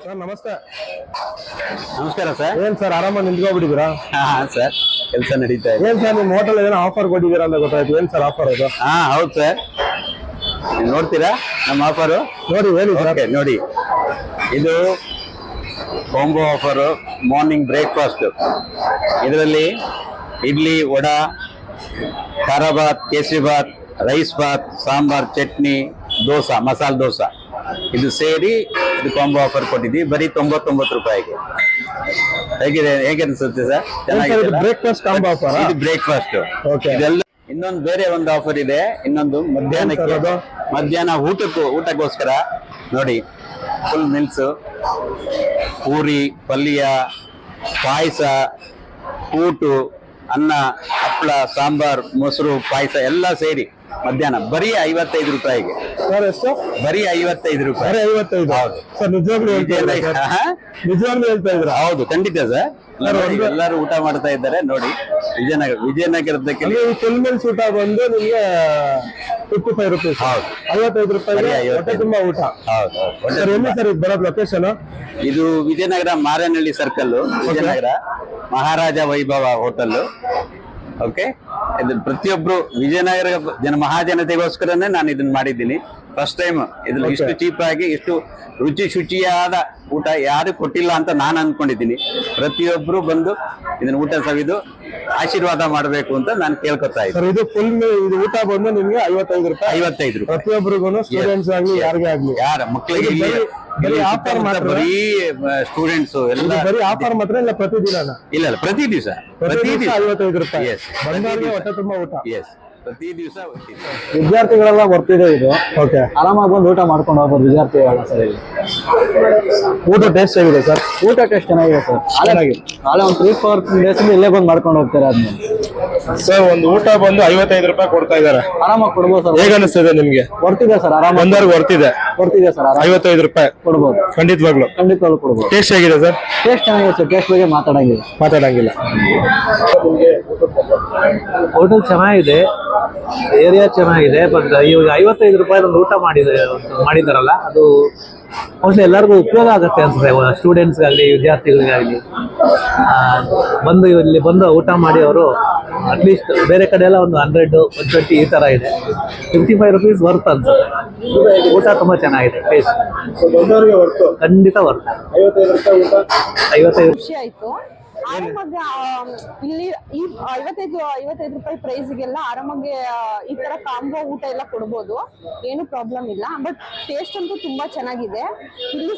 Sir ನಮಸ್ತೆ. ನಮಸ್ಕಾರ sir. ಏನ್ ಸರ್ ಆರಾಮಾಗಿ ನಿಂತ್ಕೊಬಿಟ್ಟಿದ್ದೀರಾ? ಹಾ ಸರ್, ಕೆಲಸ ನಡೀತಾ ಇದೆ. ಏನ್ ಸರ್ ನಿಮ್ ಹೋಟೆಲ್ ಏನೋ ಆಫರ್ ಕೊಟ್ಟಿದ್ದೀರಾ ಅಂತ ಗೊತ್ತಾಯ್ತು. ಏನ್ ಸರ್ ಆಫರ್ ಅದು? ಹೌದು ಸರ್, ನೋಡ್ತೀರಾ ನಮ್ಮ ಆಫರು? ನೋಡಿ ಹೇಳಿ ಸರ್. ಓಕೆ, ನೋಡಿ, ಇದು ಕಾಂಬೋ ಆಫರು. ಮಾರ್ನಿಂಗ್ ಬ್ರೇಕ್ಫಾಸ್ಟ್ ಇದರಲ್ಲಿ ಇಡ್ಲಿ, ವಡಾ, ಖಾರ ಬಾತ್, ಕೇಸರಿ ಬಾತ್, ರೈಸ್ ಬಾತ್, ಸಾಂಬಾರ್, ಚಟ್ನಿ, ದೋಸಾ, ಮಸಾಲೆ ದೋಸಾ ಇದು ಸೇರಿ ಇದು ಕಾಂಬೋ ಆಫರ್ ಕೊಟ್ಟಿದ್ದೀವಿ ಬರೀ 99 ರೂಪಾಯಿಗೆ. ಹೇಗೆ ಅನ್ಸುತ್ತೆ ಸರ್? ಚೆನ್ನಾಗಿದೆ. ಬ್ರೇಕ್ಫಾಸ್ಟ್ ಕಾಂಬೋ ಆಫರ್ ಇದು ಬ್ರೇಕ್ಫಾಸ್ಟ್. ಇದೆಲ್ಲ ಇನ್ನೊಂದು ಬೇರೆ ಒಂದು ಆಫರ್ ಇದೆ. ಇನ್ನೊಂದು ಮಧ್ಯಾಹ್ನ ಊಟಕ್ಕೋಸ್ಕರ ನೋಡಿ, ಫುಲ್ ಮೀಲ್ಸ್, ಪೂರಿ, ಪಲ್ಯ, ಪಾಯಸ, ಕೂಟು, ಅನ್ನ, ಹಪ್ಪಳ, ಸಾಂಬಾರ್, ಮೊಸರು, ಪಾಯಸ ಎಲ್ಲ ಸೇರಿ ಮಧ್ಯಾಹ್ನ ಬರೀ 55 ರೂಪಾಯಿಗೆ. ಸರ್ ಎಷ್ಟು? ಬರೀ 55 ರೂಪಾಯಿ. 55? ಹೌದು ಸರ್, ನಿಜವಾಗ್ಲೂ ಹೇಳ್ತಾ ಇದ್ರ? ಹೌದು, ಖಂಡಿತ ಸರ್. ಎಲ್ಲರೂ ಊಟ ಮಾಡ್ತಾ ಇದ್ದಾರೆ ನೋಡಿ. ವಿಜಯನಗರದಕ್ಕೆ ಫುಲ್ ಮೀಲ್ಸ್ ಊಟ ಬಂದು ನಿಮ್ಗೆ 55 ರೂಪೀಸ್. ಹೌದು, 55 ರೂಪಾಯಿ ಹೊಟ್ಟೆ ತುಂಬಾ ಊಟ. ಹೌದು. ಸರ್ ಎಲ್ಲಿ ಸರ್ ಇದು ಬರೋದು ಲೊಕೇಶನ್? ಇದು ವಿಜಯನಗರ ಮಾರನಹಳ್ಳಿ ಸರ್ಕಲ್, ವಿಜಯನಗರ ಮಹಾರಾಜ ವೈಭವ ಹೋಟೆಲ್. ಓಕೆ, ಇದು ಪ್ರತಿಯೊಬ್ರು ವಿಜಯನಗರ ಮಹಾಜನತೆಗೋಸ್ಕರನೇ ನಾನು ಇದನ್ನ ಮಾಡಿದ್ದೀನಿ. ಫಸ್ಟ್ ಟೈಮ್ ಇದ್ರಲ್ಲಿ ಇಷ್ಟು ಚೀಪ್ ಆಗಿ, ಇಷ್ಟು ಶುಚಿಯಾದ ಊಟ ಯಾರು ಕೊಟ್ಟಿಲ್ಲ ಅಂತ ನಾನು ಅನ್ಕೊಂಡಿದ್ದೀನಿ. ಪ್ರತಿಯೊಬ್ರು ಬಂದು ಇದನ್ನ ಊಟ ಸವಿದು ಆಶೀರ್ವಾದ ಮಾಡಬೇಕು ಅಂತ ನಾನು ಕೇಳ್ಕೊತಾ ಇದ್ದೀನಿ. ಇದು ಫುಲ್ ಇದು ಊಟ ಬಂದು ನಿಮ್ಗೆ 55 ರೂಪಾಯಿ. 55 ರೂಪಾಯಿ ಪ್ರತಿಯೊಬ್ಬರಿಗೂ, ಸ್ಟೂಡೆಂಟ್ಸ್ ಆಗ್ಲಿ ಯಾರಿಗೇ ಆಗ್ಲಿ, ಯಾರ ಮಕ್ಕಳಿಗೆ ಬರೀ ಆಫರ್ ಮಾತ್ರ? ಬರೀ ಸ್ಟೂಡೆಂಟ್ಸ್ ಎಲ್ಲ ಬರೀ ಆಫರ್ ಮಾತ್ರ ಇಲ್ಲ ಪ್ರತಿದಿನ? ಇಲ್ಲ, ಪ್ರತಿ ದಿವಸ 55 ರೂಪಾಯಿ. ಹೊಟ್ಟೆ ತುಂಬಾ ಊಟ. ಪ್ರತಿ ದಿವಸ ವಿದ್ಯಾರ್ಥಿಗಳೆಲ್ಲ ಬರ್ತಿದೆ ಇದು. ಓಕೆ, ಆರಾಮಾಗಿ ಬಂದು ಊಟ ಮಾಡ್ಕೊಂಡು ಹೋಗ್ಬೋದು ವಿದ್ಯಾರ್ಥಿಗಳೆಲ್ಲ. ಸರ್ ಇಲ್ಲಿ ಊಟ ಟೇಸ್ಟ್ ಆಗಿದೆ ಸರ್? ಊಟ ಟೇಸ್ಟ್ ಚೆನ್ನಾಗಿದೆ ಸರ್. ನಾಳೆ ಒಂದು 3-4 ಡೇಸ್ ಇಲ್ಲೇ ಬಂದು ಮಾಡ್ಕೊಂಡು ಹೋಗ್ತಾರೆ. ಆದ್ಮೇಲೆ ಸರ್ ಒಂದು ಊಟ ಬಂದು 55 ರೂಪಾಯಿ ಕೊಡ್ತಾ ಇದಾರೆ. ಆರಾಮಾಗಿ ಕೊಡ್ಬೋದು ಸರ್. ಹೇಗ ಅನಿಸ್ತದೆ ನಿಮ್ಗೆ? ಬರ್ತಿದೆ ಸರ್, ಆರಾಮ ಬಂದವ್ರಿಗೆ ಬರ್ತಿದೆ ಸರ್. 55 ರೂಪಾಯಿ ಕೊಡ್ಬೋದು, ಖಂಡಿತವಾಗ್ಲು ಕೊಡ್ಬೋದು. ಟೇಸ್ಟ್ ಆಗಿದೆ ಸರ್? ಟೇಸ್ಟ್ ಚೆನ್ನಾಗಿದೆ ಸರ್. ಟೇಸ್ಟ್ ಬಗ್ಗೆ ಮಾತಾಡಂಗಿಲ್ಲ. ಹೋಟೆಲ್ ಚೆನ್ನಾಗಿದೆ, ಏರಿಯಾ ಚೆನ್ನಾಗಿದೆ. ಬಟ್ ಇವಾಗ 55 ರೂಪಾಯಿ ಒಂದು ಊಟ ಮಾಡಿದಾರಲ್ಲ, ಅದು ಮೋಸ್ಟ್ಲಿ ಎಲ್ಲರಿಗೂ ಉಪಯೋಗ ಆಗುತ್ತೆ ಅನ್ಸುತ್ತೆ. ಸ್ಟೂಡೆಂಟ್ಸ್ಗಾಗಲಿ ವಿದ್ಯಾರ್ಥಿಗಳಿಗಾಗಲಿ ಬಂದು ಇಲ್ಲಿ ಬಂದು ಊಟ ಮಾಡಿ ಅವರು ಅಟ್ಲೀಸ್ಟ್ ಬೇರೆ ಕಡೆ ಎಲ್ಲ ಒಂದು 100-120 ಈ ಥರ ಇದೆ. 55 ರೂಪೀಸ್ ವರ್ತ್ ಅನ್ಸುತ್ತೆ. ಊಟ ತುಂಬ ಚೆನ್ನಾಗಿದೆ, ಟೇಸ್ಟ್ ಖಂಡಿತ ವರ್ತ್. 55 ರೂಪಾಯಿ ಊಟ 55. ಖುಷಿ ಆಯ್ತು. ಆರಾಮಾಗಿ ಇಲ್ಲಿ ಈ 55 ರೂಪಾಯಿ ಪ್ರೈಸ್ಗೆಲ್ಲ ಆರಾಮಾಗಿ ಈ ತರ ಕಾಂಬೋ ಊಟ ಎಲ್ಲ ಕೊಡ್ಬೋದು, ಏನು ಪ್ರಾಬ್ಲಮ್ ಇಲ್ಲ. ಬಟ್ ಟೇಸ್ಟ್ ಅಂತೂ ತುಂಬಾ ಚೆನ್ನಾಗಿದೆ ಇಲ್ಲಿ.